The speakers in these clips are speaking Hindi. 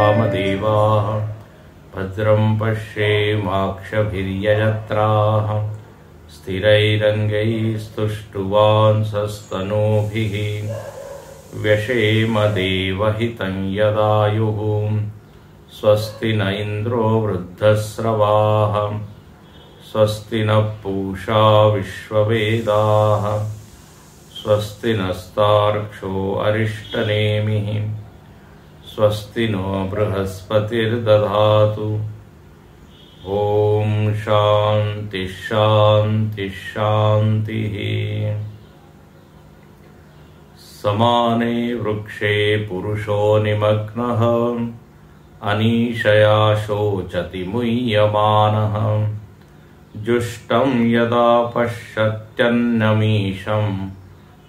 सत्यवामदेवाः भद्रं पश्येमाक्षभिर्यजत्राः स्थिरैरङ्गैस्तुष्टुवांसस्तनूभिः व्यशेम देवहितं यदायुः स्वस्ति न इन्द्रो वृद्धस्रवाः स्वस्ति न पूषा विश्ववेदाः स्वस्ति नस्तार्क्ष्यो अरिष्टनेमिः स्वस्ति नो बृहस्पतिर्दधातु। ॐ शान्ति शान्ति शान्तिः। समाने वृक्षे पुरुषो निमग्नः अनीशया शोचति मुह्यमानः जुष्टं यदा पश्यत्यन्नमीशम्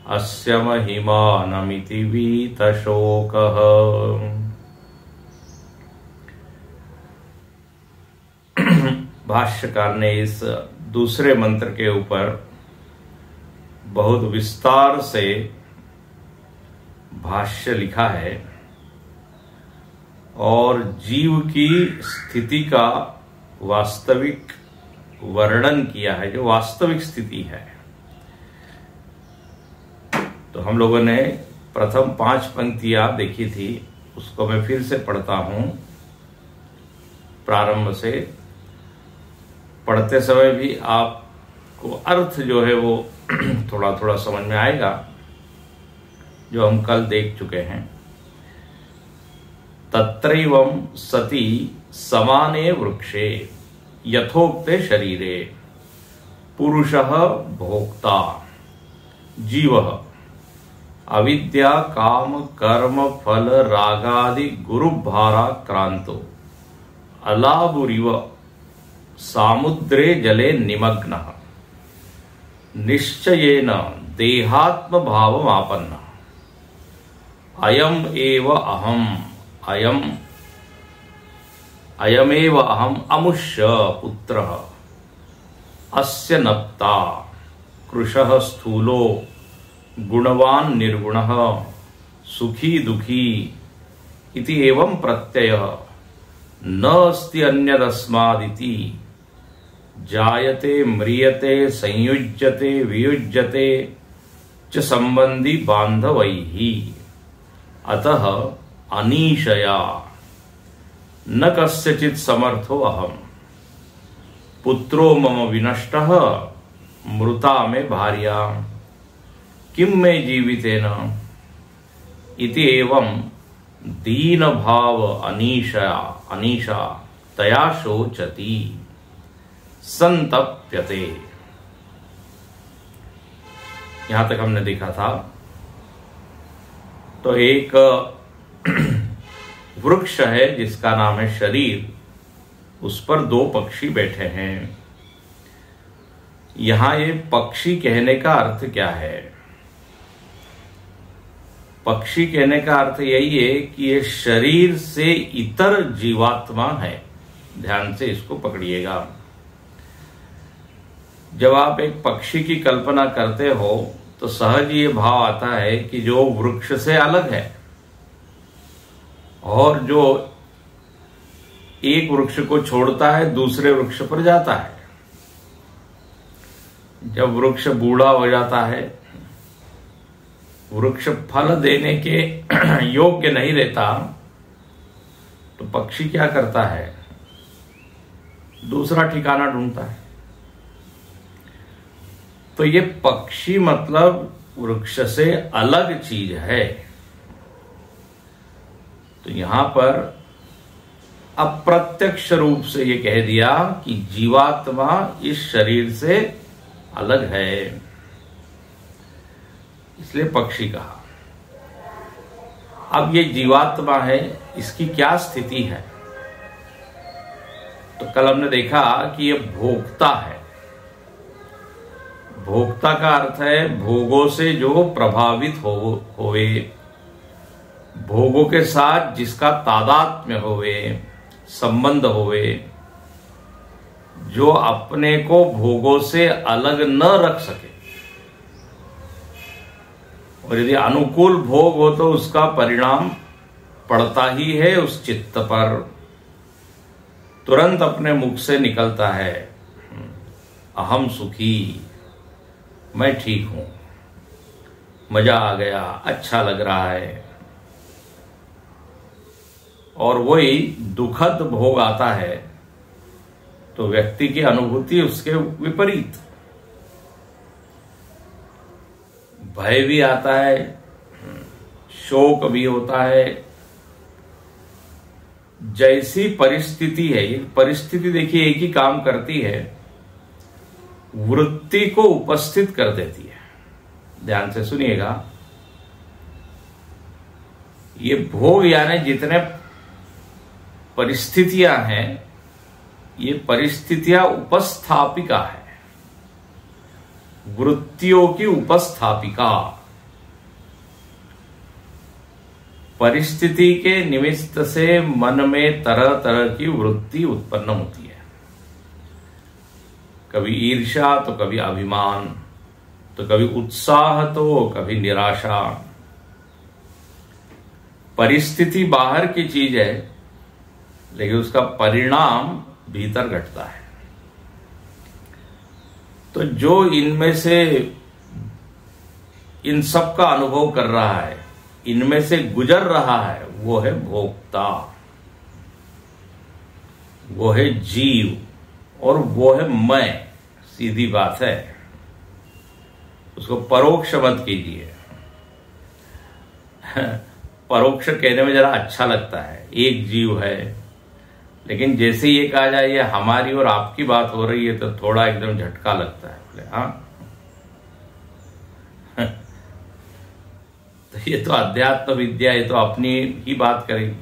अस्य महिमानमिति वीतशोकः। भाष्यकार ने इस दूसरे मंत्र के ऊपर बहुत विस्तार से भाष्य लिखा है और जीव की स्थिति का वास्तविक वर्णन किया है, जो वास्तविक स्थिति है। तो हम लोगों ने प्रथम 5 पंक्तियां देखी थी, उसको मैं फिर से पढ़ता हूं। प्रारंभ से पढ़ते समय भी आपको अर्थ जो है वो थोड़ा थोड़ा समझ में आएगा, जो हम कल देख चुके हैं। तत्रैवं सति समाने वृक्षे यथोक्ते शरीरे पुरुषः भोक्ता जीवः अविद्या काम कर्म फल रागादि गुरुभारा क्रांतो अलाबुरिव सामुद्रे जले निमग्नः निश्चयेन देहात्म भावमापन्नः अयम एव अहम अयमेव अहम अमुष्य पुत्रः अस्य नप्ता कृशः स्थूलो गुणवान निर्गुणः सुखी दुखी इति एवं प्रत्ययः न अस्ति अन्यदस्मादिति जायते म्रियते संयुज्यते वियुज्यते च संबंधी बांधवैः अतः अनीशया न कस्यचित् समर्थो अहम् पुत्रो मम विनष्टः मृता मे भार्या किम मे जीवितेन इति एवं दीन भाव अनीशा तया शोचति संतप्यते। यहां तक हमने देखा था। तो एक वृक्ष है जिसका नाम है शरीर, उस पर 2 पक्षी बैठे हैं। यहां ये पक्षी कहने का अर्थ क्या है? पक्षी कहने का अर्थ यही है कि ये शरीर से इतर जीवात्मा है। ध्यान से इसको पकड़िएगा। जब आप एक पक्षी की कल्पना करते हो तो सहज ये भाव आता है कि जो वृक्ष से अलग है और जो एक वृक्ष को छोड़ता है दूसरे वृक्ष पर जाता है। जब वृक्ष बूढ़ा हो जाता है, वृक्ष फल देने के योग्य नहीं रहता, तो पक्षी क्या करता है? दूसरा ठिकाना ढूंढता है। तो ये पक्षी मतलब वृक्ष से अलग चीज है। तो यहां पर अप्रत्यक्ष रूप से ये कह दिया कि जीवात्मा इस शरीर से अलग है, इसलिए पक्षी कहा। अब ये जीवात्मा है, इसकी क्या स्थिति है? तो कल हमने देखा कि ये भोक्ता है। भोक्ता का अर्थ है भोगों से जो प्रभावित होवे, भोगों के साथ जिसका तादात्म्य होवे, संबंध होवे, जो अपने को भोगों से अलग न रख सके। और यदि अनुकूल भोग हो तो उसका परिणाम पड़ता ही है उस चित्त पर, तुरंत अपने मुख से निकलता है, अहम सुखी, मैं ठीक हूं, मजा आ गया, अच्छा लग रहा है। और वही दुखद भोग आता है तो व्यक्ति की अनुभूति उसके विपरीत, भय भी आता है, शोक भी होता है। जैसी परिस्थिति है, ये परिस्थिति देखिए एक ही काम करती है, वृत्ति को उपस्थित कर देती है। ध्यान से सुनिएगा, ये भोग यानी जितने परिस्थितियां हैं, ये परिस्थितियां उपस्थापिका है, वृत्तियों की उपस्थापिका। परिस्थिति के निमित्त से मन में तरह तरह की वृत्ति उत्पन्न होती है, कभी ईर्ष्या तो कभी अभिमान, तो कभी उत्साह तो कभी निराशा। परिस्थिति बाहर की चीज है, लेकिन उसका परिणाम भीतर घटता है। तो जो इनमें से इन सब का अनुभव कर रहा है, इनमें से गुजर रहा है, वो है भोक्ता, वो है जीव, और वो है मैं। सीधी बात है, उसको परोक्ष मत कीजिए। परोक्ष कहने में जरा अच्छा लगता है, एक जीव है, लेकिन जैसे ये कहा जाए ये हमारी और आपकी बात हो रही है तो थोड़ा एकदम झटका लगता है। बोले हाँ, तो ये तो अध्यात्म विद्या, ये तो अपनी ही बात करेगी।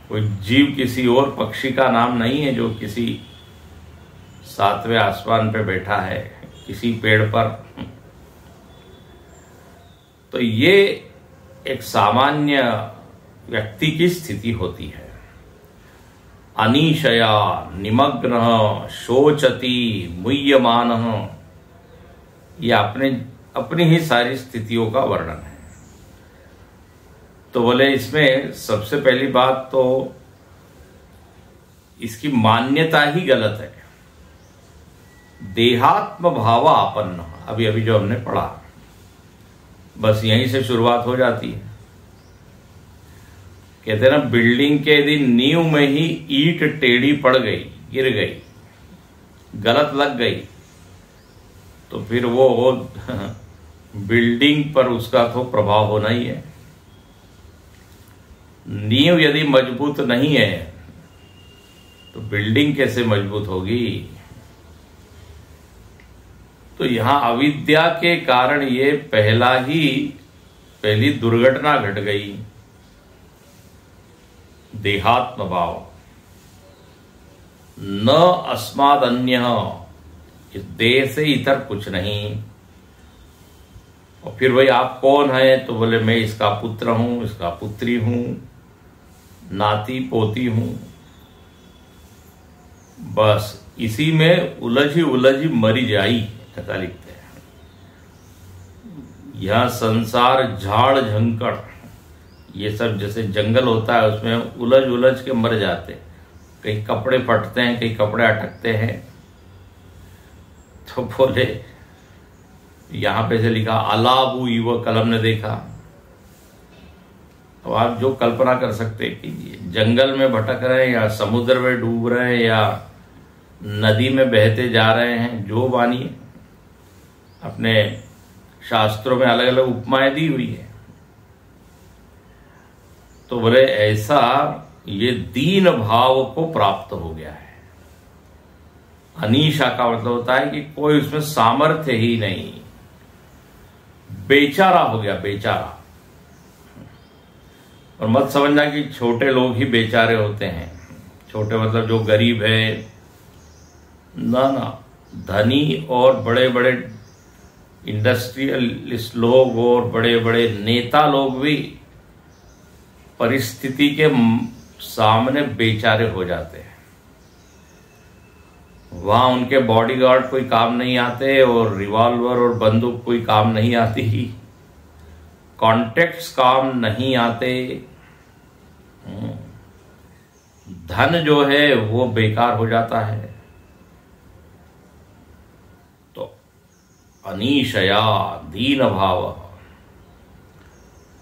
कोई जीव किसी और पक्षी का नाम नहीं है जो किसी 7वें आसमान पे बैठा है, किसी पेड़ पर। तो ये एक सामान्य व्यक्ति की स्थिति होती है। अनीशया निमग्न शोचती मुह्यमान, ये अपनी ही सारी स्थितियों का वर्णन है। तो बोले इसमें सबसे पहली बात तो इसकी मान्यता ही गलत है। देहात्म भाव आपन्न, अभी अभी जो हमने पढ़ा, बस यहीं से शुरुआत हो जाती है। कहते हैं ना, बिल्डिंग के यदि नींव में ही ईंट टेढ़ी पड़ गई, गिर गई, गलत लग गई, तो फिर वो बिल्डिंग पर उसका तो प्रभाव होना ही है। नींव यदि मजबूत नहीं है तो बिल्डिंग कैसे मजबूत होगी। तो यहां अविद्या के कारण ये पहली दुर्घटना घट गई। देहात्म भाव, न अस्माद अन्य, इस देह से इतर कुछ नहीं। और फिर भाई आप कौन है, तो बोले मैं इसका पुत्र हूं, इसका पुत्री हूं, नाती पोती हूं। बस इसी में उलझी मरी जाई, ऐसा लिखते हैं। यह संसार झाड़ झंकड़, ये सब जैसे जंगल होता है, उसमें उलझ के मर जाते। कहीं कपड़े फटते हैं, कहीं कपड़े अटकते हैं। तो बोले यहां पे से लिखा अलाबू युव कलम ने देखा। तो आप जो कल्पना कर सकते कीजिए, जंगल में भटक रहे हैं या समुद्र में डूब रहे हैं या नदी में बहते जा रहे हैं, जो मानिए। अपने शास्त्रों में अलग अलग उपमाएं दी हुई है। तो बोले ऐसा ये दीन भाव को प्राप्त हो गया है। अनीशा का मतलब होता है कि कोई उसमें सामर्थ्य ही नहीं, बेचारा हो गया, बेचारा। और मत समझना कि छोटे लोग ही बेचारे होते हैं। छोटे मतलब जो गरीब है, ना, धनी और बड़े बड़े इंडस्ट्रियलिस्ट लोग और बड़े बड़े नेता लोग भी परिस्थिति के सामने बेचारे हो जाते हैं। वहां उनके बॉडीगार्ड कोई काम नहीं आते और रिवॉल्वर और बंदूक कोई काम नहीं आती ही। कॉन्टेक्ट्स काम नहीं आते, धन जो है वो बेकार हो जाता है। तो अनीशया दीन भाव,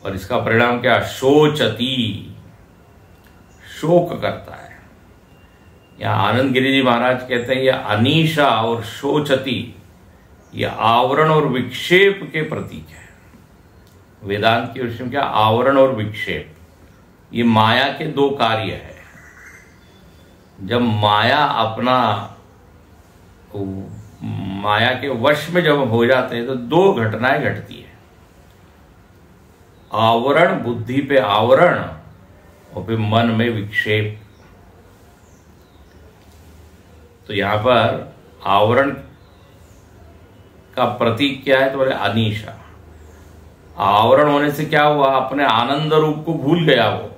और इसका परिणाम क्या? शोचती, शोक करता है। यहां आनंद गिरि जी महाराज कहते हैं ये अनीशा और शोचती ये आवरण और विक्षेप के प्रतीक है। वेदांत की दृष्टि में क्या? आवरण और विक्षेप, ये माया के दो कार्य है। जब माया अपना माया के वश में जब हो जाते हैं तो दो घटनाएं घटती है, आवरण, बुद्धि पे आवरण, और फिर मन में विक्षेप। तो यहां पर आवरण का प्रतीक क्या है? तो बोले अनीशा। आवरण होने से क्या हुआ? अपने आनंद रूप को भूल गया वो।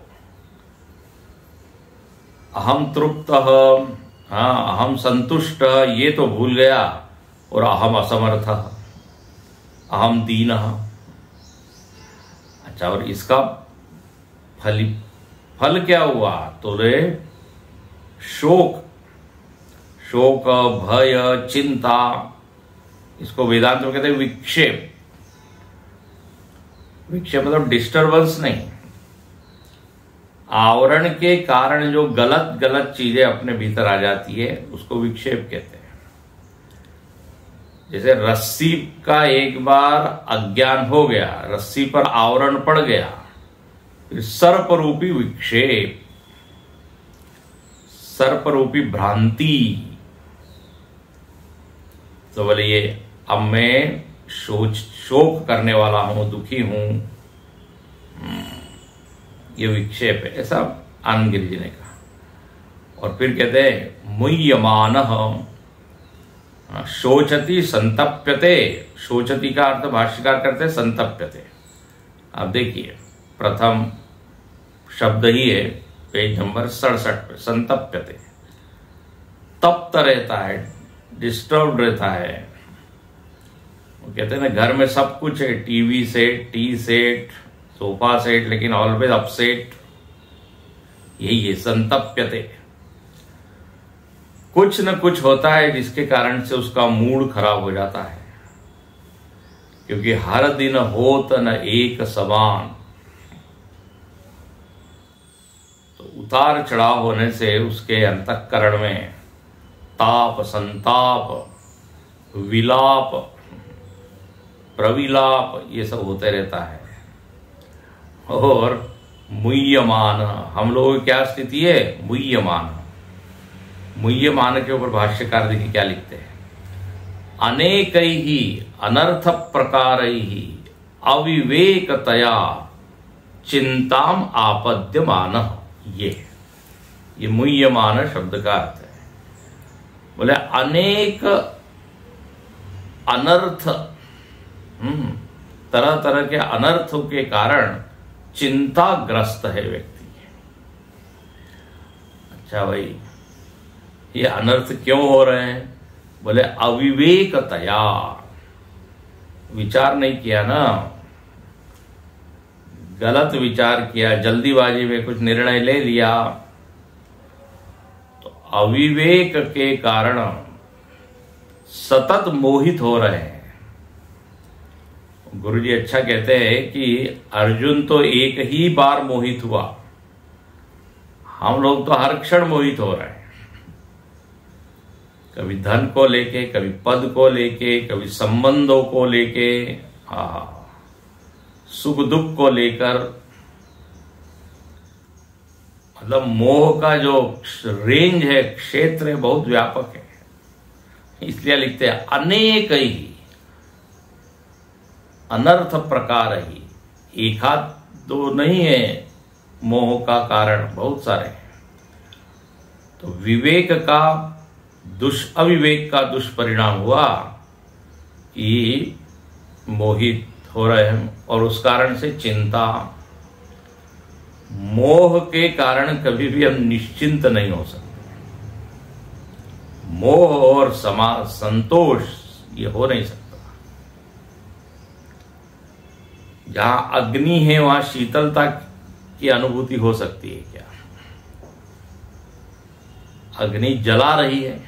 अहम तृप्त, हाँ अहम संतुष्ट, ये तो भूल गया, और अहम असमर्थ, अहम दीन। अच्छा, और इसका फल क्या हुआ? तो रे शोक, शोक, भय, चिंता, इसको वेदांत में कहते हैं विक्षेप। विक्षेप मतलब डिस्टर्बेंस नहीं, आवरण के कारण जो गलत गलत चीजें अपने भीतर आ जाती है उसको विक्षेप कहते हैं। जैसे रस्सी का एक बार अज्ञान हो गया, रस्सी पर आवरण पड़ गया, फिर सर्परूपी विक्षेप, सर्परूपी भ्रांति। तो बोले ये अब मैं शोक करने वाला हूं, दुखी हूं, ये विक्षेप है, ऐसा आनंद गिरि जी ने कहा। और फिर कहते हैं मुह्यमान शोचति संतप्यते। शोचति का अर्थ भाष्यकार करते हैं संतप्यते। आप देखिए प्रथम शब्द ही है पेज नंबर 67 पे, संतप्यते, तप्त रहता है, डिस्टर्ब रहता है। वो कहते हैं ना घर में सब कुछ है, TV set, T set, sofa set, लेकिन ऑलवेज अपसेट, यही है संतप्यते। कुछ न कुछ होता है जिसके कारण से उसका मूड खराब हो जाता है, क्योंकि हर दिन होत न एक समान। तो उतार चढ़ाव होने से उसके अंतःकरण में ताप, संताप, विलाप, प्रविलाप, ये सब होते रहता है। और मुह्यमान, हम लोगों की क्या स्थिति है? मुह्यमान। मुह्यमान के ऊपर भाष्यकार देखिए क्या लिखते हैं, अनेकै ही अनर्थ प्रकारैः ही अविवेकतया चिंताम आपद्यमान। ये मुह्यमान शब्द का अर्थ है। बोले अनेक अनर्थ, तरह तरह के अनर्थों के कारण चिंताग्रस्त है व्यक्ति। अच्छा भाई, ये अनर्थ क्यों हो रहे हैं? बोले अविवेकतया, विचार नहीं किया ना, गलत विचार किया, जल्दीबाजी में कुछ निर्णय ले लिया, तो अविवेक के कारण सतत मोहित हो रहे हैं। गुरुजी अच्छा कहते हैं कि अर्जुन तो एक ही बार मोहित हुआ, हम लोग तो हर क्षण मोहित हो रहे हैं। कभी धन को लेके, कभी पद को लेके, कभी संबंधों को लेके, सुख दुख को लेकर। मतलब मोह का जो रेंज है, क्षेत्र है, बहुत व्यापक है। इसलिए लिखते हैं अनेक ही अनर्थ प्रकार ही, एक हाथ दो नहीं है मोह का कारण, बहुत सारे हैं। तो विवेक का अविवेक का दुष्परिणाम हुआ कि मोहित हो रहे हैं, और उस कारण से चिंता। मोह के कारण कभी भी हम निश्चिंत नहीं हो सकते। मोह और संतोष ये हो नहीं सकता। जहां अग्नि है वहां शीतलता की अनुभूति हो सकती है क्या? अग्नि जला रही है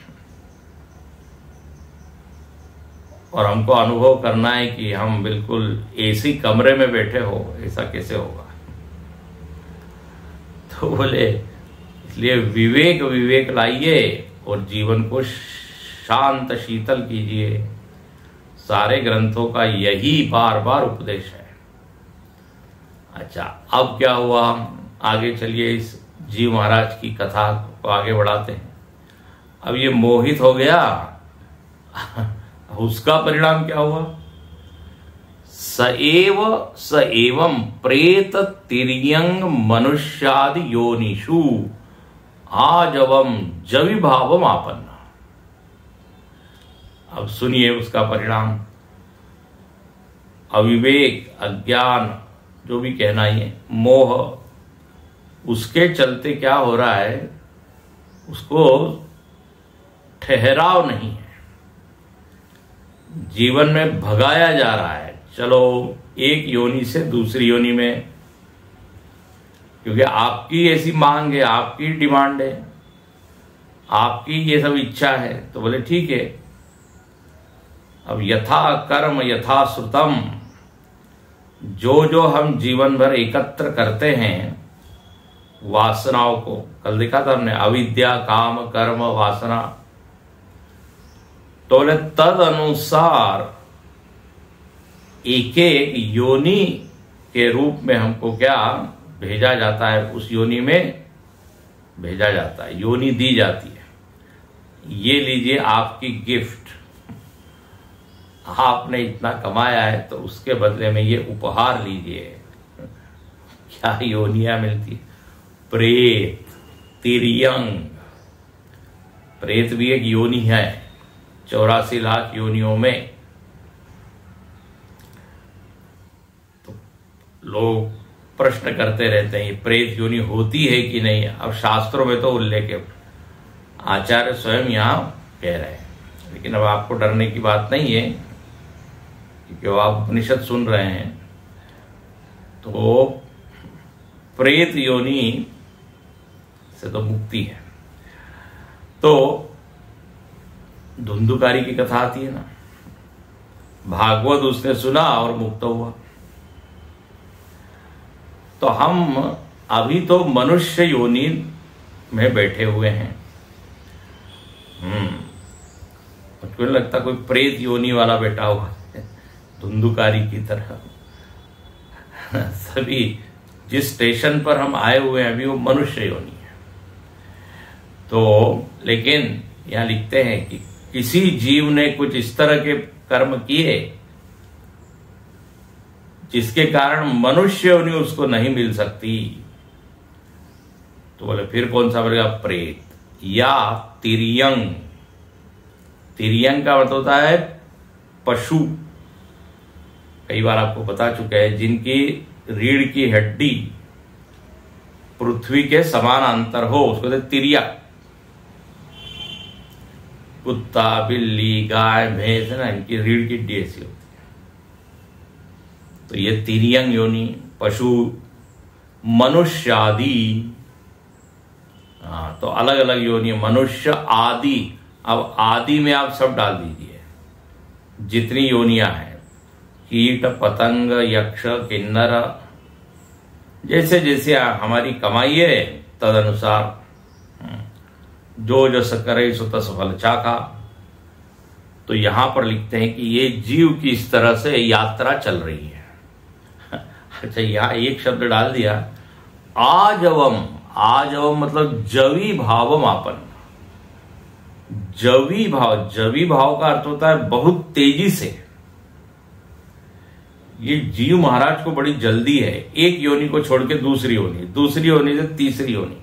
और हमको अनुभव करना है कि हम बिल्कुल एसी कमरे में बैठे हो, ऐसा कैसे होगा? तो बोले इसलिए विवेक विवेक लाइए और जीवन को शांत शीतल कीजिए। सारे ग्रंथों का यही बार बार उपदेश है। अच्छा, अब क्या हुआ? आगे चलिए, इस जीव महाराज की कथा को आगे बढ़ाते हैं। अब ये मोहित हो गया, उसका परिणाम क्या हुआ? स एवं प्रेत तिर्यंग मनुष्यादि योनिषु आजवम जविभावम आपन्न। अब सुनिए उसका परिणाम। अविवेक, अज्ञान, जो भी कहना ही है, मोह, उसके चलते क्या हो रहा है? उसको ठहराव नहीं है, जीवन में भगाया जा रहा है। चलो एक योनि से दूसरी योनि में, क्योंकि आपकी ऐसी मांग है, आपकी डिमांड है, आपकी ये सब इच्छा है, तो बोले ठीक है। अब यथा कर्म यथा श्रुतम, जो जो हम जीवन भर एकत्र करते हैं वासनाओं को, कल देखा था हमने, अविद्या, काम, कर्म, वासना, तो बोले तद अनुसार एक एक योनि के रूप में हमको क्या भेजा जाता है, उस योनि में भेजा जाता है, योनि दी जाती है। ये लीजिए आपकी गिफ्ट, आपने इतना कमाया है तो उसके बदले में ये उपहार लीजिए। क्या योनियां मिलती है? प्रेत, तिर्यंग, प्रेत भी एक योनि है 84 लाख योनियों में। तो लोग प्रश्न करते रहते हैं ये प्रेत योनि होती है कि नहीं। अब शास्त्रों में तो उल्लेख है, आचार्य स्वयं यहां कह रहे हैं, लेकिन अब आपको डरने की बात नहीं है क्योंकि आप उपनिषद सुन रहे हैं। तो प्रेत योनि से तो मुक्ति है। तो धुंधुकारी की कथा आती है ना, भागवत उसने सुना और मुक्त हुआ। तो हम अभी तो मनुष्य योनि में बैठे हुए हैं। मुझको नहीं लगता कोई प्रेत योनि वाला बैठा हुआ है धुंधुकारी की तरह। सभी जिस स्टेशन पर हम आए हुए हैं अभी वो मनुष्य योनि है। तो लेकिन यहां लिखते हैं कि किसी जीव ने कुछ इस तरह के कर्म किए जिसके कारण मनुष्य योनि उसको नहीं मिल सकती, तो बोले फिर कौन सा बनेगा? प्रेत या तिर्यंग। तिर्यंग का अर्थ होता है पशु। कई बार आपको बता चुके हैं, जिनकी रीढ़ की हड्डी पृथ्वी के समानांतर हो उसको कहते तिर्यक। कुत्ता, बिल्ली, गाय, भैंस है ना, इनकी रीढ़ की हड्डी ऐसी होती है। तो ये तिर्यंग योनि, पशु, मनुष्य आदि। तो अलग अलग योनि, मनुष्य आदि। अब आदि में आप सब डाल दीजिए जितनी योनियां हैं, कीट, पतंग, यक्ष, किन्नर, जैसे जैसे हमारी कमाई है तद अनुसार जो जस करे सो तस फल चाखा। तो यहां पर लिखते हैं कि ये जीव की इस तरह से यात्रा चल रही है। अच्छा, यहां एक शब्द डाल दिया, आजवम। आजवम मतलब जवी भावम आपन्न। जवी भाव, जवी भाव का अर्थ होता है बहुत तेजी से। ये जीव महाराज को बड़ी जल्दी है, एक योनि को छोड़ के दूसरी योनि, दूसरी योनि से तीसरी योनि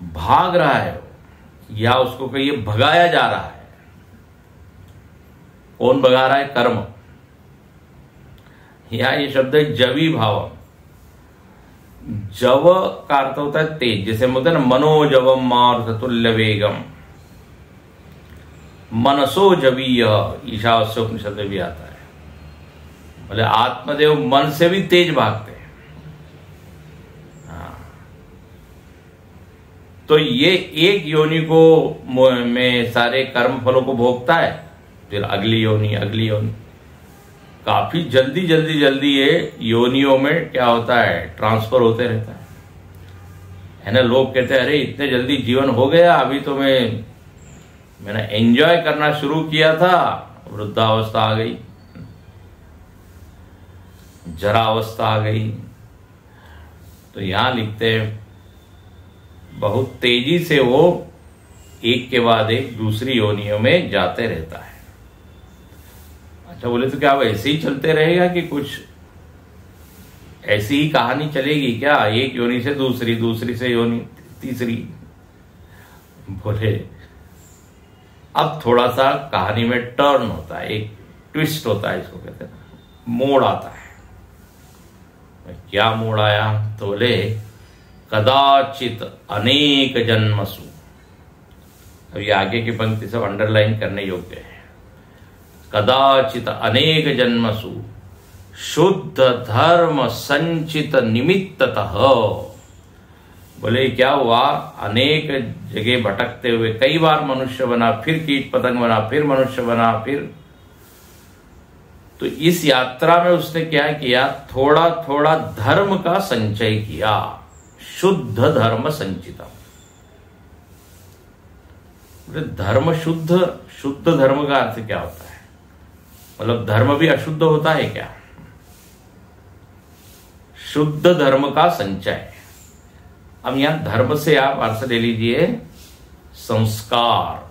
भाग रहा है, या उसको कहिए भगाया जा रहा है। कौन भगा रहा है? कर्म। या ये शब्द है जवी भाव। जव का अर्थ होता है तेज, जैसे होता है ना मनोजवम मारुत तुल्य वेगम। मनसो जवीय ईशावास्य उपनिषद में भी आता है। बोले आत्मदेव मन से भी तेज भागते हैं। हाँ। तो ये एक योनि को में सारे कर्म फलों को भोगता है, फिर अगली योनि अगली योनि, काफी जल्दी जल्दी जल्दी ये योनियों में क्या होता है, ट्रांसफर होते रहता है ना। लोग कहते हैं अरे इतने जल्दी जीवन हो गया, अभी तो मैंने एंजॉय करना शुरू किया था, वृद्धावस्था आ गई, जरा अवस्था आ गई। तो यहां लिखते हैं बहुत तेजी से वो एक के बाद एक दूसरी योनियों में जाते रहता है। अच्छा, बोले तो क्या अब ऐसे ही चलते रहेगा कि कुछ ऐसी ही कहानी चलेगी क्या, एक योनि से दूसरी, दूसरी से योनि तीसरी? बोले अब थोड़ा सा कहानी में टर्न होता है, एक ट्विस्ट होता है, इसको कहते हैं मोड़ आता है। क्या मोड़ आया? तो बोले कदाचित अनेक जन्मसु, अभी आगे की पंक्ति सब अंडरलाइन करने योग्य है। कदाचित अनेक जन्मसु शुद्ध धर्म संचित निमित्ततः, बोले क्या हुआ, अनेक जगह भटकते हुए कई बार मनुष्य बना, फिर कीट पतंग बना, फिर मनुष्य बना, फिर तो इस यात्रा में उसने क्या किया, थोड़ा थोड़ा धर्म का संचय किया, शुद्ध धर्म संचिता। धर्म शुद्ध, शुद्ध धर्म का अर्थ क्या होता है? मतलब धर्म भी अशुद्ध होता है क्या? शुद्ध धर्म का संचय। अब यहां धर्म से आप अर्थ ले लीजिए संस्कार।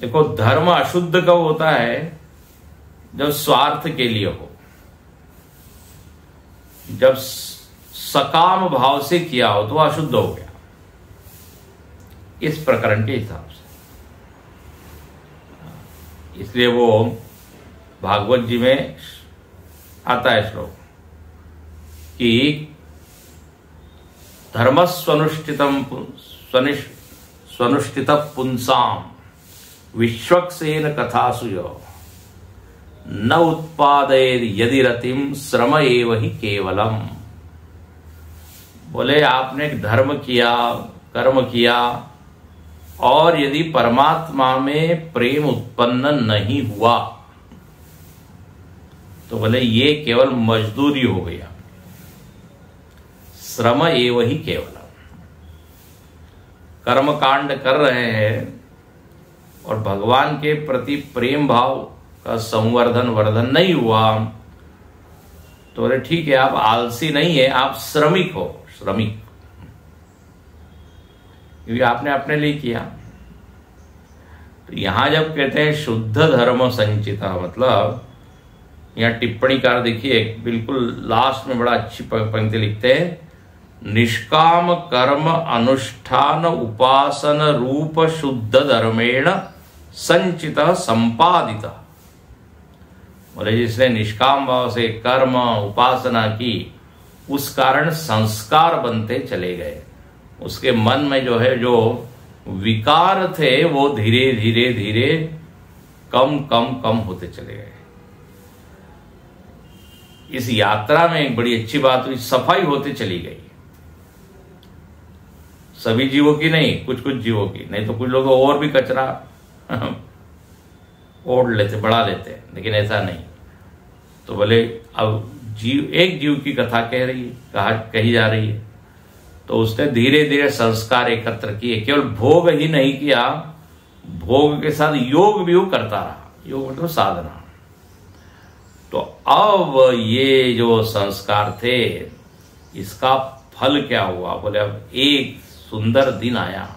देखो धर्म अशुद्ध कब होता है? जब स्वार्थ के लिए हो, जब सकाम भाव से किया हो तो अशुद्ध हो गया, इस प्रकरण के हिसाब से। इसलिए वो भागवत जी में आता है श्लोक कि धर्मस्वनुष्ठितम स्वनुष्ठित पुंसाम विश्वक्सेन कथासु न उत्पादयेद यदि रतिम श्रम एव ही केवलम। बोले आपने धर्म किया, कर्म किया, और यदि परमात्मा में प्रेम उत्पन्न नहीं हुआ तो बोले ये केवल मजदूरी हो गई, श्रम एव ही केवलम। कर्म कांड कर रहे हैं और भगवान के प्रति प्रेम भाव का संवर्धन वर्धन नहीं हुआ तो बोले ठीक है, आप आलसी नहीं है, आप श्रमिक हो, श्रमिक, क्योंकि आपने अपने लिए किया। तो यहां जब कहते हैं शुद्ध धर्म संचिता, मतलब यहां टिप्पणीकार देखिए बिल्कुल लास्ट में बड़ा अच्छी पंक्ति लिखते हैं, निष्काम कर्म अनुष्ठान उपासन रूप शुद्ध धर्मेण संचित संपादित। बोले जिसने निष्काम भाव से कर्म उपासना की, उस कारण संस्कार बनते चले गए, उसके मन में जो है जो विकार थे वो धीरे धीरे धीरे कम कम कम होते चले गए। इस यात्रा में एक बड़ी अच्छी बात हुई, सफाई होती चली गई, सभी जीवों की नहीं, कुछ कुछ जीवों की। नहीं तो कुछ लोग और भी कचरा ओढ़ लेते, बढ़ा लेते, लेकिन ऐसा नहीं। तो बोले अब जीव, एक जीव की कथा कही जा रही है, तो उसने धीरे धीरे संस्कार एकत्र किए, केवल भोग ही नहीं किया, भोग के साथ योग भी वो करता रहा, योग मतलब साधना। तो अब ये जो संस्कार थे इसका फल क्या हुआ? बोले अब एक सुंदर दिन आया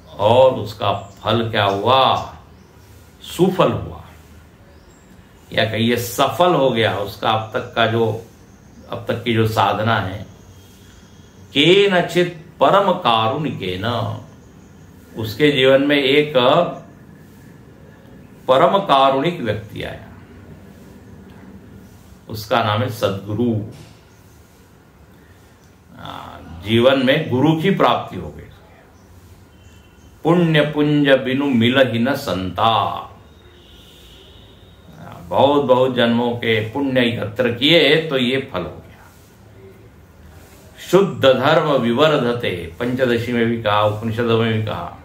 और उसका फल क्या हुआ? सुफल हुआ, या कहिए सफल हो गया उसका अब तक की जो साधना है। केनचित परम कारुणिकेन, उसके जीवन में एक परम कारुणिक व्यक्ति आया, उसका नाम है सद्गुरु। जीवन में गुरु की प्राप्ति हो गई। पुण्य पुंज बिनु मिल ही न संता, बहुत बहुत जन्मों के पुण्य एकत्र किए तो ये फल हो गया। शुद्ध धर्म विवर्धते, पंचदशी में भी कहा, उपनिषदों में भी कहा,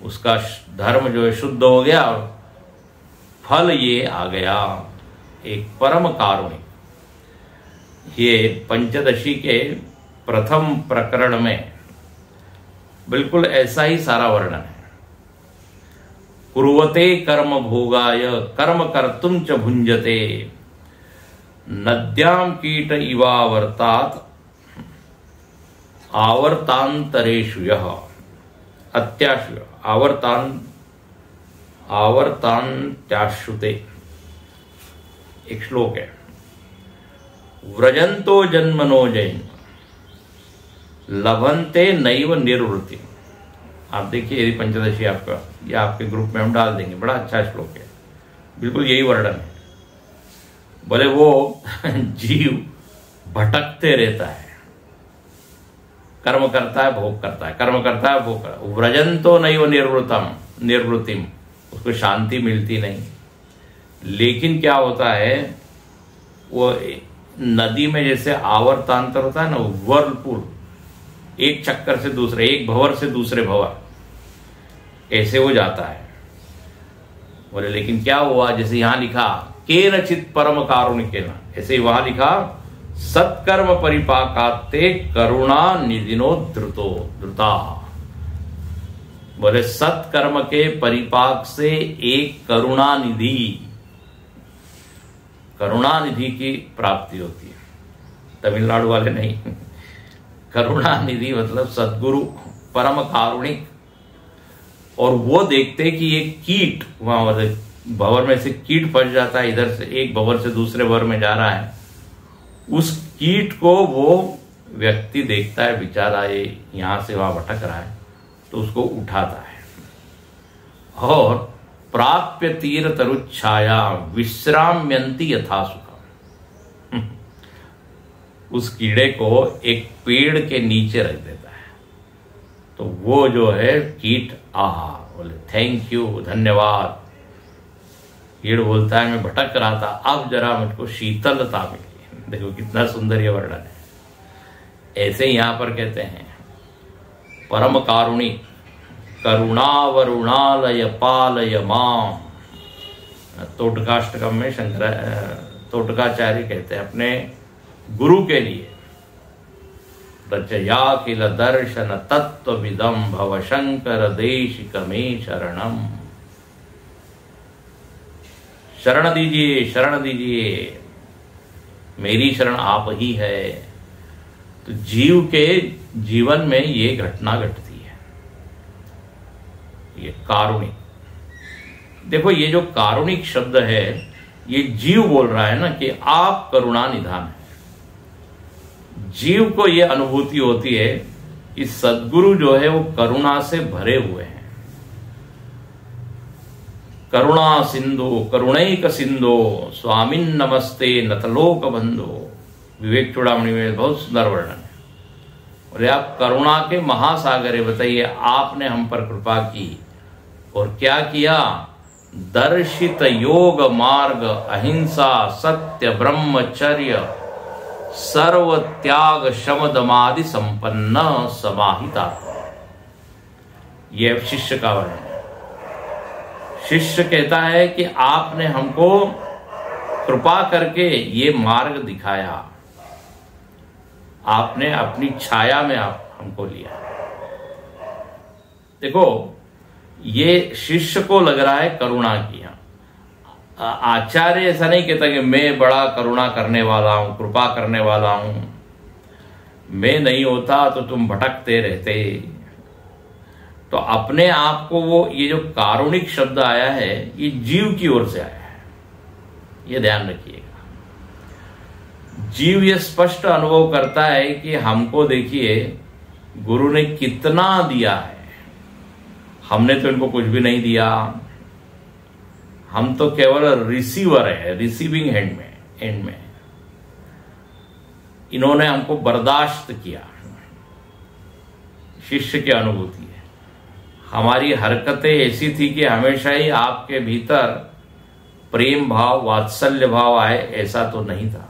उसका धर्म जो है शुद्ध हो गया और फल ये आ गया एक परम कारुणिक। ये पंचदशी के प्रथम प्रकरण में बिल्कुल ऐसा ही सारा वर्णन है। कुर्वते कर्म भोगाय कर्म कर्तुम च भुंजते, नद्याम कीट इवावर्तात आवर्तांतरेषु यः अत्याशु आवर्तान्त्याश्रुते। एक श्लोक है, व्रजंतो जन्मनो जैन लभंते नैव निर्वृत्ति। आप देखिए यदि पंचदशी आपका या आपके ग्रुप में हम डाल देंगे, बड़ा अच्छा श्लोक है, बिल्कुल यही वर्णन है। बोले वो जीव भटकते रहता है, कर्म करता है भोग करता है, कर्म करता है भोग करता है, व्रजंतो नैव निर्वृत्तिम, उसको शांति मिलती नहीं। लेकिन क्या होता है, वो नदी में जैसे आवर्तांतर होता है ना, व्हर्लपूल, एक चक्कर से दूसरे, एक भंवर से दूसरे भंवर, ऐसे वो जाता है। बोले लेकिन क्या हुआ, जैसे यहां लिखा केनचित परम कारुणिकेन, ऐसे ही वहां लिखा सत्कर्म परिपाकाते करुणा निधिनो धृता। बोले सत्कर्म के परिपाक से एक करुणा निधि की प्राप्ति होती है। तमिलनाडु वाले नहीं, करुणा निधि मतलब सद्गुरु परम कारुणिक। और वो देखते कि ये कीट वहां भंवर में से कीट फंस जाता है, इधर से एक भंवर से दूसरे भंवर में जा रहा है, उस कीट को वो व्यक्ति देखता है, बेचारा ये यहां से वहां भटक रहा है, तो उसको उठाता है और प्राप्य तीर तरुच्छाया विश्राम्यंती यथा सुखम, उस कीड़े को एक पेड़ के नीचे रख देता है। तो वो जो है कीट आहा, बोले थैंक यू, धन्यवाद। कीड़ बोलता है मैं भटक रहा था, अब जरा मुझको शीतलता मिली। देखो कितना सुंदर ये वर्णन है। ऐसे यहां पर कहते हैं परम कारुणिक करुणावरुणालय पालय माम। तोटकाष्टकम में तोटकाचार्य कहते हैं अपने गुरु के लिए, रचया किल दर्शन तत्व विदम भव शंकर देशिक में शरणम। शरण दीजिए, शरण दीजिए, मेरी शरण आप ही है। तो जीव के जीवन में ये घटना घटती है, ये कारुणिक। देखो ये जो कारुणिक शब्द है, ये जीव बोल रहा है ना कि आप करुणा निधान है। जीव को ये अनुभूति होती है कि सद्गुरु जो है वो करुणा से भरे हुए हैं। करुणा सिंधु करुणैक सिंधु स्वामिन नमस्ते नतलोक बंधो। विवेक चूड़ामणि में बहुत सुंदर वर्णन है। बोले आप करुणा के महासागर है, बताइए आपने हम पर कृपा की और क्या किया, दर्शित योग मार्ग अहिंसा सत्य ब्रह्मचर्य सर्व त्याग शमदमादि संपन्न समाहिता। यह शिष्य का वर्णन है। शिष्य कहता है कि आपने हमको कृपा करके ये मार्ग दिखाया, आपने अपनी छाया में आप हमको लिया। देखो ये शिष्य को लग रहा है करुणा की। आचार्य ऐसा नहीं कहता कि मैं बड़ा करुणा करने वाला हूं, कृपा करने वाला हूं, मैं नहीं होता तो तुम भटकते रहते। तो अपने आप को वो ये जो कारुणिक शब्द आया है ये जीव की ओर से आया है, ये ध्यान रखिएगा। जीव ये स्पष्ट अनुभव करता है कि हमको देखिए गुरु ने कितना दिया है, हमने तो इनको कुछ भी नहीं दिया, हम तो केवल रिसीवर है, रिसीविंग एंड में इन्होंने हमको बर्दाश्त किया। शिष्य की अनुभूति है। हमारी हरकतें ऐसी थी कि हमेशा ही आपके भीतर प्रेम भाव, वात्सल्य भाव आए, ऐसा तो नहीं था।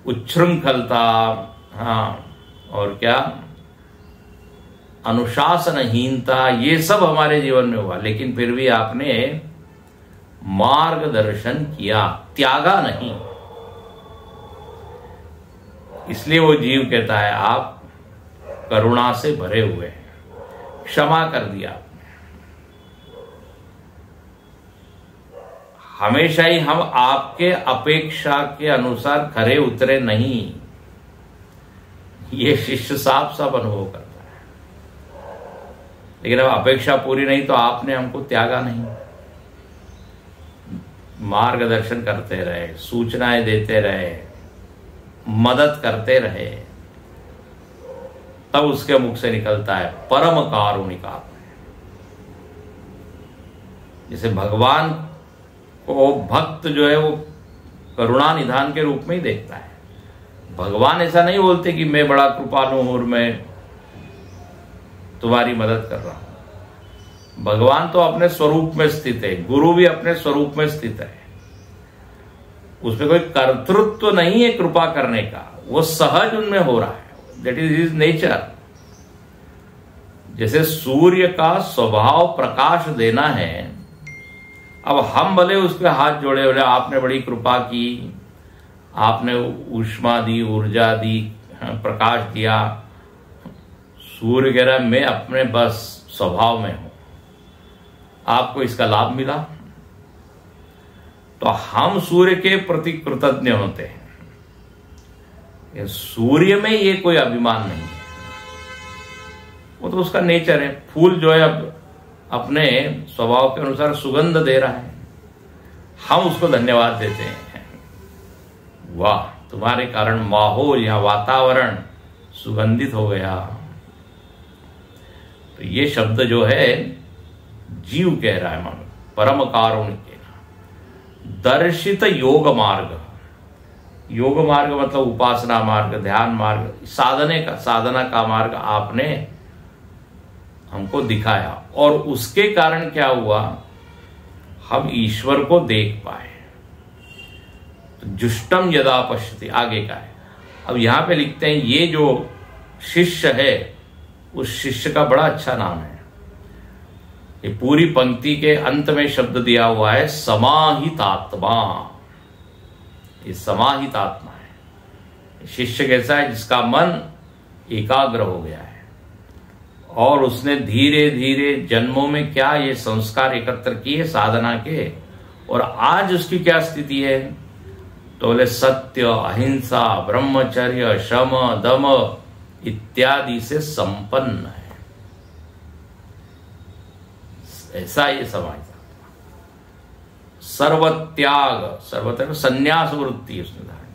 उच्छृंखलता, हाँ, और क्या, अनुशासनहीनता, ये सब हमारे जीवन में हुआ, लेकिन फिर भी आपने मार्गदर्शन किया, त्यागा नहीं। इसलिए वो जीव कहता है आप करुणा से भरे हुए हैं, क्षमा कर दिया। हमेशा ही हम आपके अपेक्षा के अनुसार खरे उतरे नहीं, ये शिष्य साफ साफ अनुभव करता है। लेकिन अब अपेक्षा पूरी नहीं तो आपने हमको त्यागा नहीं, मार्गदर्शन करते रहे, सूचनाएं देते रहे, मदद करते रहे, तब उसके मुख से निकलता है परम कारुणिका। जैसे भगवान को भक्त जो है वो करुणा निधान के रूप में ही देखता है। भगवान ऐसा नहीं बोलते कि मैं बड़ा कृपालु हूं और मैं तुम्हारी मदद कर रहा हूं। भगवान तो अपने स्वरूप में स्थित है, गुरु भी अपने स्वरूप में स्थित है। उसमें कोई कर्तृत्व नहीं है कृपा करने का, वो सहज उनमें हो रहा है, दैट इज हिज नेचर। जैसे सूर्य का स्वभाव प्रकाश देना है, अब हम भले उसके हाथ जोड़े, बोले आपने बड़ी कृपा की, आपने ऊष्मा दी, ऊर्जा दी, प्रकाश दिया, सूर्य कह रहा है मैं अपने बस स्वभाव में हूं, आपको इसका लाभ मिला, तो हम सूर्य के प्रति कृतज्ञ होते हैं। ये सूर्य में ये कोई अभिमान नहीं है, वो तो उसका नेचर है। फूल जो है अब अपने स्वभाव के अनुसार सुगंध दे रहा है, हम उसको धन्यवाद देते हैं, वाह तुम्हारे कारण माहौल या वातावरण सुगंधित हो गया। तो ये शब्द जो है जीव कह रहा है, मन परम कारुणिक दर्शित योग मार्ग। योग मार्ग मतलब उपासना मार्ग, ध्यान मार्ग, साधना का मार्ग आपने हमको दिखाया, और उसके कारण क्या हुआ, हम ईश्वर को देख पाए। तो जुष्टम यदा पश्यति आगे का है। अब यहां पे लिखते हैं ये जो शिष्य है उस शिष्य का बड़ा अच्छा नाम है। ये पूरी पंक्ति के अंत में शब्द दिया हुआ है समाहितात्मा। ये समाहित आत्मा है। शिष्य कैसा है, जिसका मन एकाग्र हो गया है और उसने धीरे धीरे जन्मों में क्या ये संस्कार एकत्र किए साधना के, और आज उसकी क्या स्थिति है, तो बोले सत्य, अहिंसा, ब्रह्मचर्य, शम, दम इत्यादि से संपन्न है। ऐसा ये समाज सर्वत्याग संन्यास वृत्ति उसने धारण।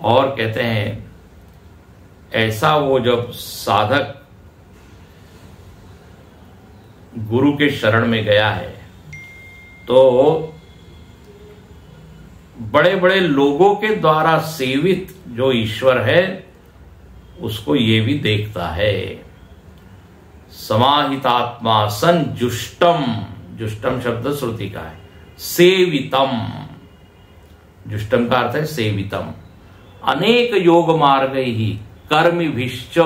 और कहते हैं ऐसा वो जब साधक गुरु के शरण में गया है तो बड़े बड़े लोगों के द्वारा सेवित जो ईश्वर है उसको ये भी देखता है। समाहितात्मा सन जुष्टम, जुष्टम शब्द श्रुति का है, सेवितम, जुष्टम का अर्थ है सेवितम, अनेक योग मार्ग ही कर्मिभिश्च।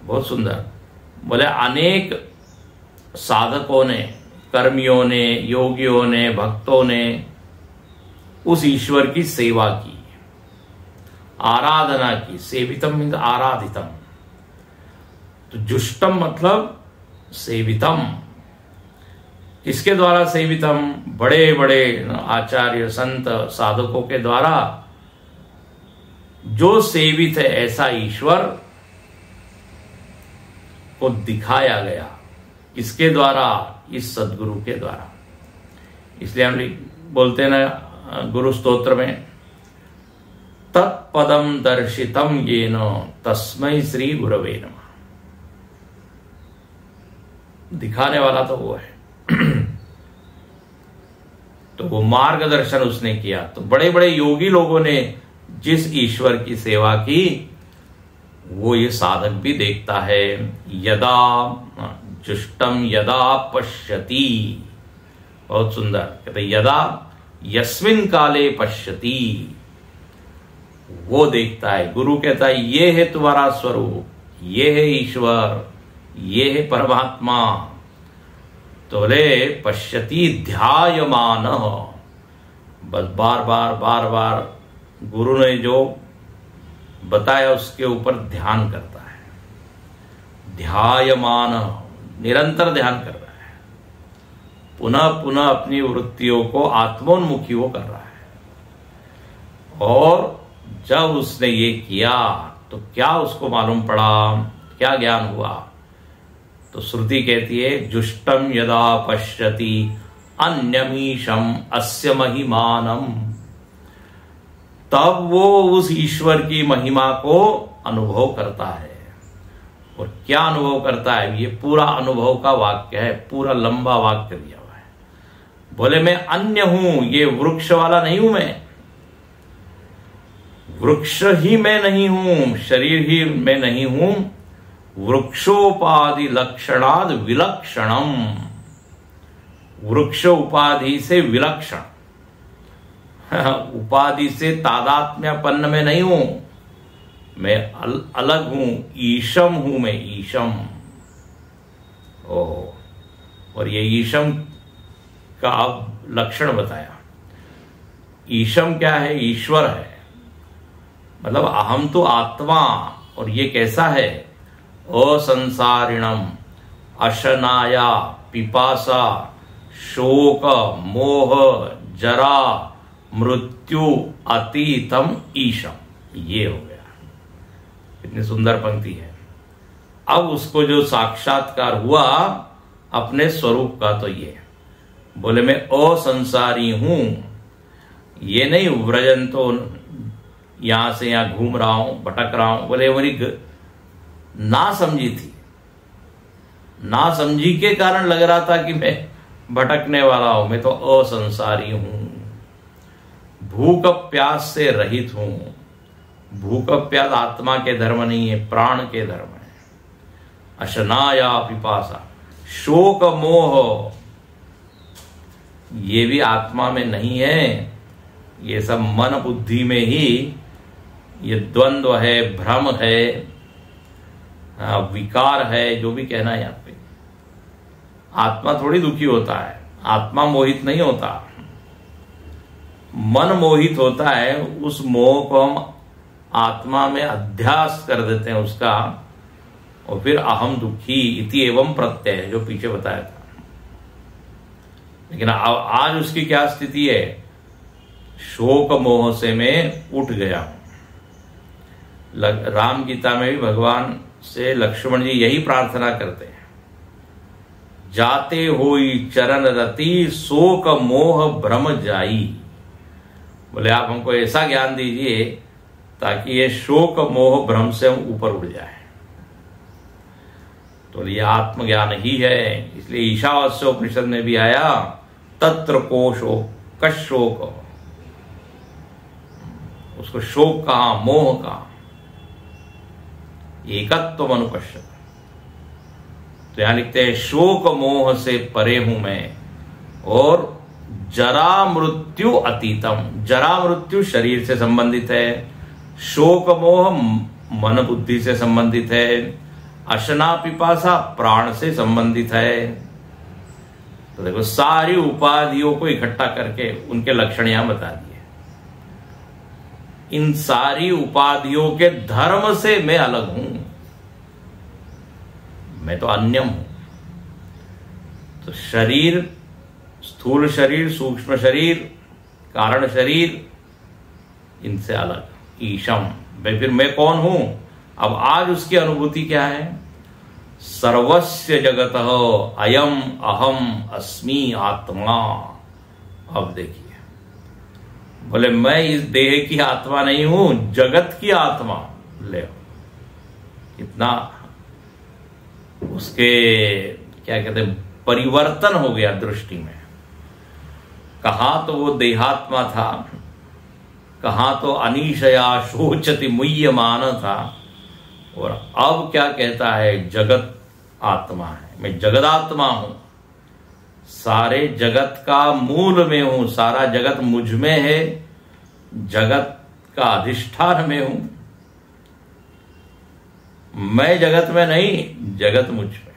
बहुत सुंदर बोले, अनेक साधकों ने, कर्मियों ने, योगियों ने, भक्तों ने उस ईश्वर की सेवा की, आराधना की। सेवितम मीन्स आराधितम, तो जुष्टम मतलब सेवितम। किसके द्वारा सेवितम? बड़े बड़े आचार्य, संत, साधकों के द्वारा जो सेवित है ऐसा ईश्वर को दिखाया गया। इसके द्वारा? इस सदगुरु के द्वारा। इसलिए हम बोलते हैं ना गुरु स्तोत्र में, तत्पदम दर्शितम येन तस्मै श्री गुरवे नमः। दिखाने वाला तो वो है। तो वो मार्गदर्शन उसने किया। तो बड़े बड़े योगी लोगों ने जिस ईश्वर की सेवा की वो ये साधक भी देखता है। यदा जुष्टम यदा पश्यति, बहुत सुंदर, कहते यदा यस्मिन काले पश्यति, वो देखता है। गुरु कहता है ये है तुम्हारा स्वरूप, ये है ईश्वर, ये है परमात्मा। तो बोले पश्यति ध्यायमान, बस बार बार बार बार गुरु ने जो बताया उसके ऊपर ध्यान करता है। ध्यायमान, निरंतर ध्यान कर रहा है, पुनः पुनः अपनी वृत्तियों को आत्मोन्मुखी वो कर रहा है। और जब उसने ये किया तो क्या उसको मालूम पड़ा, क्या ज्ञान हुआ? तो श्रुति कहती है जुष्टम यदा पश्यति अन्यमीशम अस्य महिमानम, तब वो उस ईश्वर की महिमा को अनुभव करता है। और क्या अनुभव करता है? ये पूरा अनुभव का वाक्य है, पूरा लंबा वाक्य दिया हुआ है। बोले मैं अन्य हूं, ये वृक्ष वाला नहीं हूं, मैं वृक्ष ही मैं नहीं हूं, शरीर ही मैं नहीं हूं, वृक्षोपाधि लक्षणाद विलक्षणम, वृक्ष उपाधि से विलक्षण, उपाधि से तादात्म्यपन्न में नहीं हूं, मैं अलग हूं, ईशम हूं मैं, ईशम। और ये ईशम का अब लक्षण बताया। ईशम क्या है? ईश्वर है, मतलब अहम तो आत्मा। और ये कैसा है? असंसारिणम अशनाया पिपासा शोक मोह जरा मृत्यु अतीतम ईशम। ये हो गया, कितनी सुंदर पंक्ति है। अब उसको जो साक्षात्कार हुआ अपने स्वरूप का, तो ये बोले मैं असंसारी हूं, ये नहीं व्रजन तो यहां से यहां घूम रहा हूं, भटक रहा हूं। बोले मेरी ना समझी थी, ना समझी के कारण लग रहा था कि मैं भटकने वाला हूं, मैं तो असंसारी हूं, भूख प्यास से रहित हूं। भूख प्यास आत्मा के धर्म नहीं है, प्राण के धर्म है। अशनाया पिपासा शोक मोह, ये भी आत्मा में नहीं है, ये सब मन बुद्धि में ही ये द्वंद्व है, भ्रम है, विकार है, जो भी कहना है यहाँ पे। आत्मा थोड़ी दुखी होता है, आत्मा मोहित नहीं होता, मन मोहित होता है। उस मोह को हम आत्मा में अध्यास कर देते हैं उसका, और फिर अहम दुखी इति एवं प्रत्यय, जो पीछे बताया था। लेकिन आज उसकी क्या स्थिति है? शोक मोह से मैं उठ गया हूं। राम गीता में भी भगवान से लक्ष्मण जी यही प्रार्थना करते हैं, जाते होई चरण रति शोक मोह भ्रम जाई। बोले आप हमको ऐसा ज्ञान दीजिए ताकि ये शोक मोह भ्रम से हम ऊपर उड़ जाए। तो ये आत्मज्ञान ही है। इसलिए ईशावास्य उपनिषद में भी आया तत्र को शोक कशोक, उसको शोक कहा, मोह कहा, एकत्व अनुपश्यत। तो यहां लिखते हैं शोक मोह से परे हूं मैं, और जरा मृत्यु अतीतम। जरा मृत्यु शरीर से संबंधित है, शोक मोह मन बुद्धि से संबंधित है, अशना पिपासा प्राण से संबंधित है। तो देखो सारी उपाधियों को इकट्ठा करके उनके लक्षण यहां बता दिए। इन सारी उपाधियों के धर्म से मैं अलग हूं, मैं तो अन्यम हूं। तो शरीर, स्थूल शरीर, सूक्ष्म शरीर, कारण शरीर, इनसे अलग ईशम। भाई फिर मैं कौन हूं? अब आज उसकी अनुभूति क्या है? सर्वस्य जगतः अयम अहम अस्मि आत्मा। अब देखिए, बोले मैं इस देह की आत्मा नहीं हूं, जगत की आत्मा। ले इतना उसके क्या कहते हैं, परिवर्तन हो गया दृष्टि में। कहां तो वो देहात्मा था, कहां तो अनीशया शोचति मुह्यमान था, और अब क्या कहता है? जगत आत्मा है, मैं जगदात्मा हूं, सारे जगत का मूल में हूं, सारा जगत मुझ में है, जगत का अधिष्ठान में हूं। मैं जगत में नहीं, जगत मुझ में।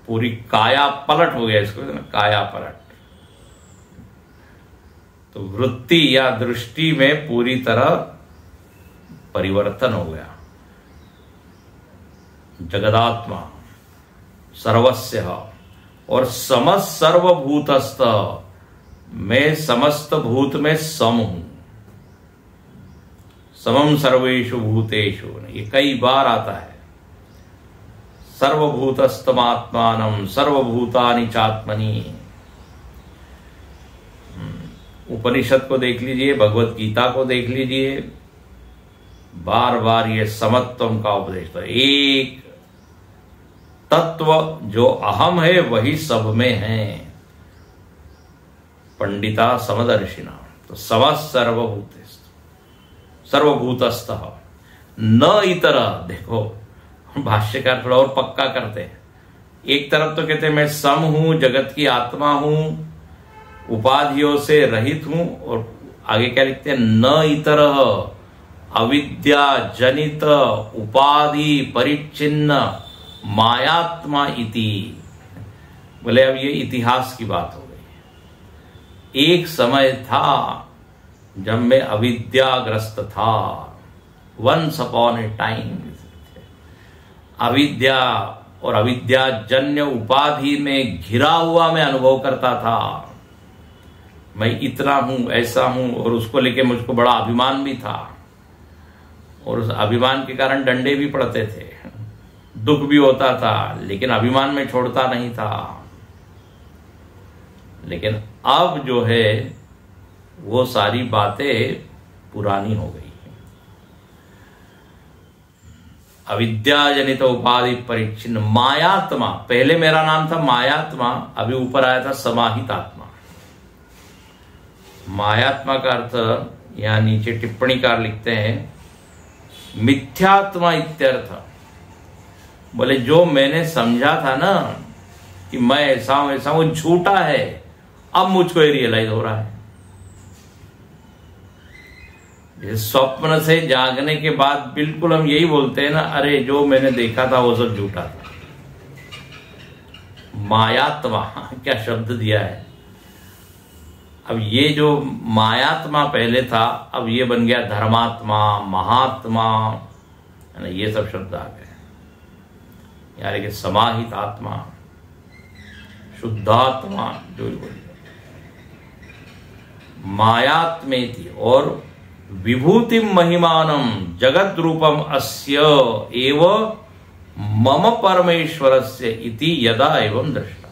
पूरी काया पलट हो गया, इसको ना काया पलट। तो वृत्ति या दृष्टि में पूरी तरह परिवर्तन हो गया। जगदात्मा सर्वस्य और समस्त सर्वभूतस्थ, मैं समस्त भूत में सम हूं। समम सर्वेषु भूतेषु, ये कई बार आता है। सर्वभूतस्थमात्मानं सर्वभूतानि चात्मनि। उपनिषद को देख लीजिए, भगवत गीता को देख लीजिए, बार बार ये समत्वम का उपदेश। तो एक तत्व जो अहम है वही सब में है। पंडिता समदर्शिना, तो समस्त सर्वभूतस्थ न इतर। देखो भाष्यकार थोड़ा और पक्का करते हैं। एक तरफ तो कहते हैं मैं सम हूं, जगत की आत्मा हूं, उपाधियों से रहित हूं, और आगे क्या लिखते हैं, न इतर अविद्या जनित उपाधि परिच्छिन्न मायात्मा इति। बोले अब ये इतिहास की बात हो गई। एक समय था जब मैं अविद्याग्रस्त था। वंस अपॉन ए टाइम अविद्या और अविद्याजन्य उपाधि में घिरा हुआ मैं अनुभव करता था। मैं इतना हूं, ऐसा हूं, और उसको लेके मुझको बड़ा अभिमान भी था, और उस अभिमान के कारण डंडे भी पड़ते थे, दुख भी होता था, लेकिन अभिमान में छोड़ता नहीं था। लेकिन अब जो है वो सारी बातें पुरानी हो गई। अविद्या जनित उपाधि परिच्छिन्न मायात्मा, पहले मेरा नाम था मायात्मा, अभी ऊपर आया था समाहित आत्मा। मायात्मा का अर्थ यहां नीचे टिप्पणीकार लिखते हैं मिथ्यात्मा इत्यर्थ। बोले जो मैंने समझा था ना कि मैं ऐसा हूं ऐसा, वो झूठा है। अब मुझको ये रियलाइज हो रहा है। स्वप्न से जागने के बाद बिल्कुल हम यही बोलते हैं ना, अरे जो मैंने देखा था वो सब झूठा था। मायात्मा क्या शब्द दिया है। अब ये जो मायात्मा पहले था, अब ये बन गया धर्मात्मा, महात्मा, है ना, ये सब शब्द आ गए। यानी कि समाहित आत्मा, शुद्धात्मा, जो बोलिए मायात्मेति। और विभूतिम महिमानम जगत रूपम अस्य एव मम परमेश्वरस्य इति यदा एवं दृष्टा।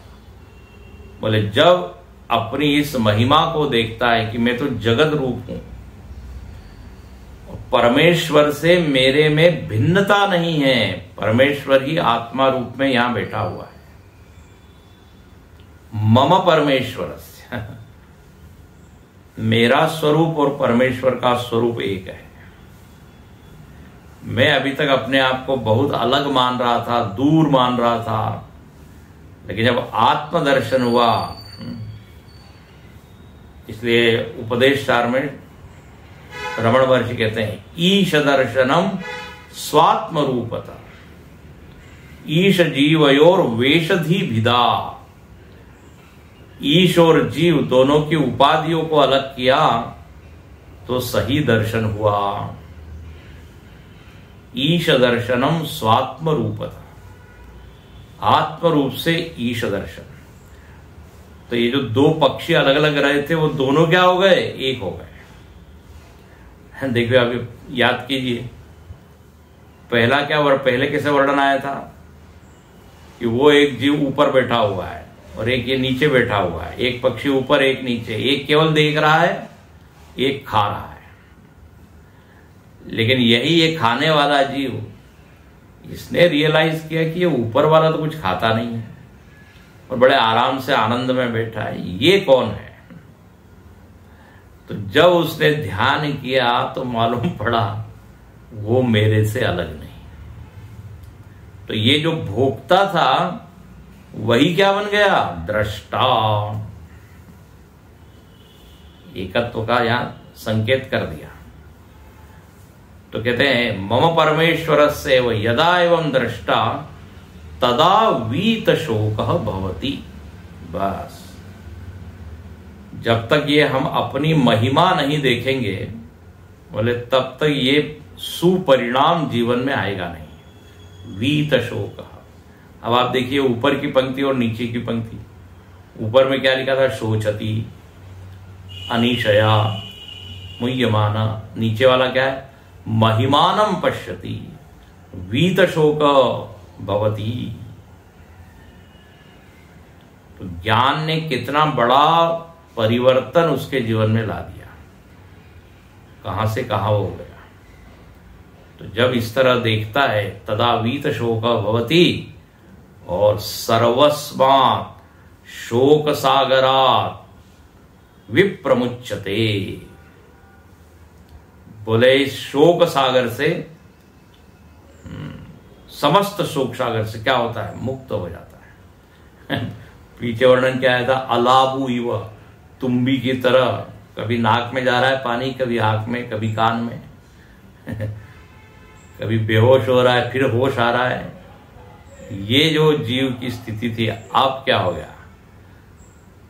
बोले जब अपनी इस महिमा को देखता है कि मैं तो जगत रूप हूं, परमेश्वर से मेरे में भिन्नता नहीं है, परमेश्वर ही आत्मा रूप में यहां बैठा हुआ है। मम परमेश्वरस्य, मेरा स्वरूप और परमेश्वर का स्वरूप एक है। मैं अभी तक अपने आप को बहुत अलग मान रहा था, दूर मान रहा था, लेकिन जब आत्मदर्शन हुआ, इसलिए उपदेश सार में रमण महर्षि कहते हैं ईश दर्शनम स्वात्म रूपता ईश जीवयोर वेशधि भिदा। ईश और जीव दोनों की उपाधियों को अलग किया तो सही दर्शन हुआ। ईश दर्शनम स्वात्म रूपता, आत्म रूप से ईश दर्शन। तो ये जो दो पक्षी अलग अलग रहे थे वो दोनों क्या हो गए, एक हो गए। देखिए अभी याद कीजिए, पहला क्या पहले कैसे वर्णन आया था कि वो एक जीव ऊपर बैठा हुआ है और एक ये नीचे बैठा हुआ है, एक पक्षी ऊपर एक नीचे, एक केवल देख रहा है, एक खा रहा है। लेकिन यही ये खाने वाला जीव, इसने रियलाइज किया कि ये ऊपर वाला तो कुछ खाता नहीं है और बड़े आराम से आनंद में बैठा है, ये कौन है। तो जब उसने ध्यान किया तो मालूम पड़ा वो मेरे से अलग नहीं। तो ये जो भोक्ता था वही क्या बन गया? दृष्टा। एकत्व का यहां संकेत कर दिया। तो कहते हैं मम परमेश्वर से व यदा एवं दृष्टा तदा वीत शोक भवति। बस जब तक ये हम अपनी महिमा नहीं देखेंगे, बोले तब तक ये सुपरिणाम जीवन में आएगा नहीं। वीत शोक। अब आप देखिए ऊपर की पंक्ति और नीचे की पंक्ति। ऊपर में क्या लिखा था? शोचती, अनिशया, मुह्यमाना। नीचे वाला क्या है? महिमानम पश्यति, वीत शोक भवति। तो ज्ञान ने कितना बड़ा परिवर्तन उसके जीवन में ला दिया, कहां से कहां हो गया। तो जब इस तरह देखता है तदा वीत शोक भवति, और सर्वस्मात् शोक सागरात् विप्रमुच्यते। बोले इस शोक सागर से, समस्त शोक सागर से क्या होता है? मुक्त हो जाता है। पीछे वर्णन क्या आया था? अलाबू इव, तुम्बी की तरह कभी नाक में जा रहा है पानी, कभी आंख में, कभी कान में। कभी बेहोश हो रहा है, फिर होश आ रहा है। ये जो जीव की स्थिति थी, अब क्या हो गया?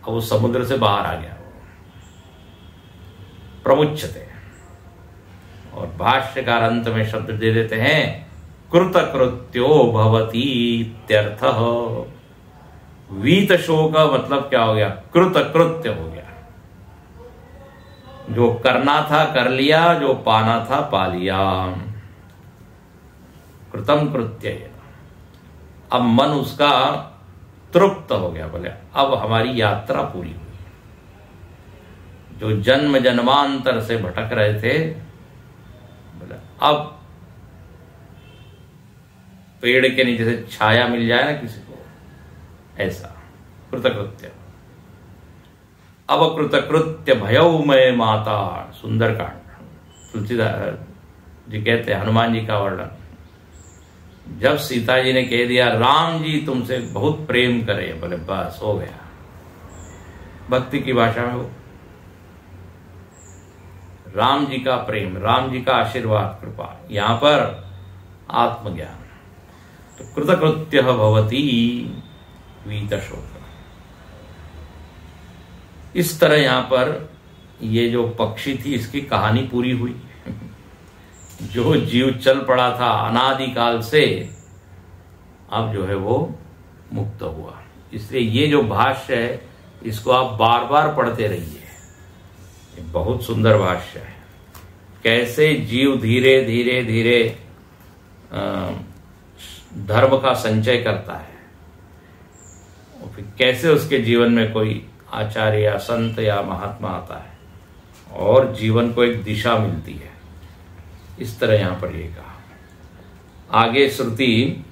अब वो समुद्र से बाहर आ गया, प्रमुच्यते। और भाष्यकार अंत में शब्द दे देते हैं कृतकृत्यो भवति इत्यर्थः। वीत शोक मतलब क्या हो गया? कृतकृत्य हो गया। जो करना था कर लिया, जो पाना था पा लिया। कृतम कृत्य। अब मन उसका तृप्त हो गया। बोले अब हमारी यात्रा पूरी हुई। जो जन्म जन्मांतर से भटक रहे थे, बोले अब पेड़ के नीचे से छाया मिल जाए ना किसी को, ऐसा कृतकृत्य। अब कृतकृत्य भयौ मैं माता। सुंदरकांड, तुलसीदास जी कहते हैं, हनुमान जी का वर्णन। जब सीता जी ने कह दिया राम जी तुमसे बहुत प्रेम करे, बोले बस हो गया। भक्ति की भाषा में वो राम जी का प्रेम, राम जी का आशीर्वाद, कृपा, यहां पर आत्मज्ञान। तो कृतकृत्य भवति वीत शोक। इस तरह यहां पर ये जो पक्षी थी इसकी कहानी पूरी हुई। जो जीव चल पड़ा था अनादिकाल से, अब जो है वो मुक्त हुआ। इसलिए ये जो भाष्य है इसको आप बार बार पढ़ते रहिए। ये बहुत सुंदर भाष्य है। कैसे जीव धीरे धीरे धीरे धर्म का संचय करता है, और फिर कैसे उसके जीवन में कोई आचार्य या संत या महात्मा आता है और जीवन को एक दिशा मिलती है। इस तरह यहां पर ये कहा। आगे श्रुति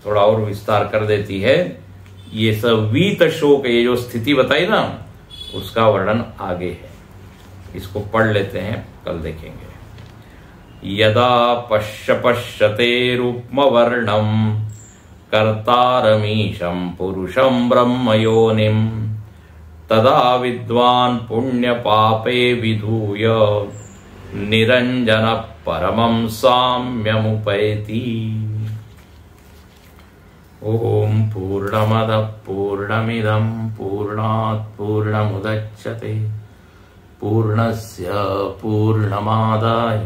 थोड़ा और विस्तार कर देती है। ये सब वीत शोक, ये जो स्थिति बताई ना, उसका वर्णन आगे है। इसको पढ़ लेते हैं, कल देखेंगे। यदा पश्यते रूपम वर्णम कर्तारमीशं पुरुषं ब्रह्म योनिम तदा विद्वान् पुण्य पापे विधूय निरंजन परमं साम्यमुपैति। ओम पूर्णमदः पूर्णमिदं पूर्णात् पूर्णमुदच्यते पूर्णस्य पूर्णमादाय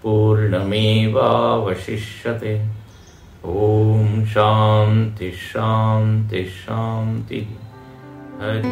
पूर्णमेवावशिष्यते। ओम शांति शांति शांति। हरि